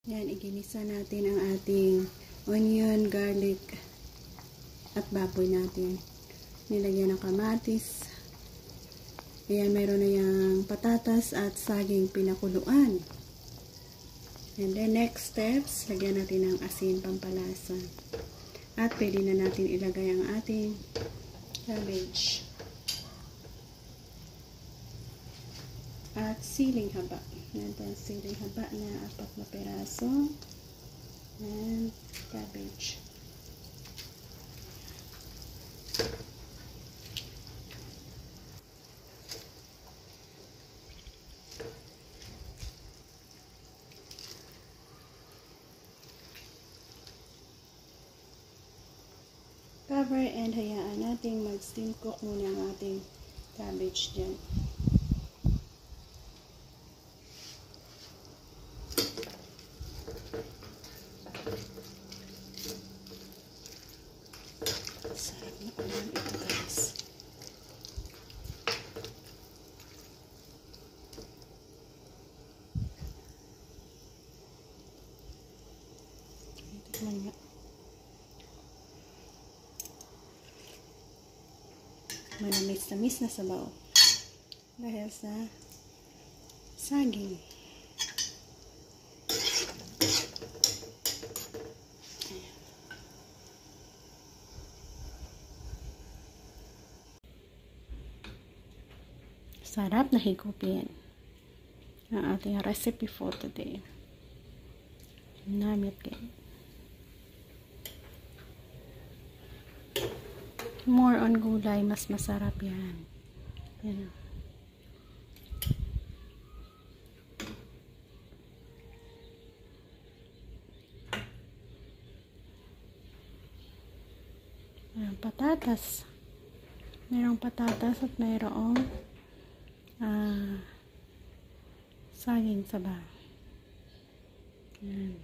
Yan, iginisa natin ang ating onion, garlic, at baboy natin. Nilagyan ng kamatis. Ayan, meron na yung patatas at saging pinakuluan. And then, next steps, lagyan natin ng asin pampalasa. At pwede na natin ilagay ang ating cabbage. At siling haba. Ito ang siling haba na 4 na peraso. And cabbage. Cover and hayaan natin mag-steam cook muna ang ating cabbage dyan. Sarap na ulam ito, guys. Ito lang nga. Manamis-namis na sabaw dahil sa saging. Sarap na higupin ang ating recipe for today. Namit din. More on gulay, mas masarap yan. Yan. Ayan, patatas. Mayroong patatas at mayroong saging sabaw. Yan.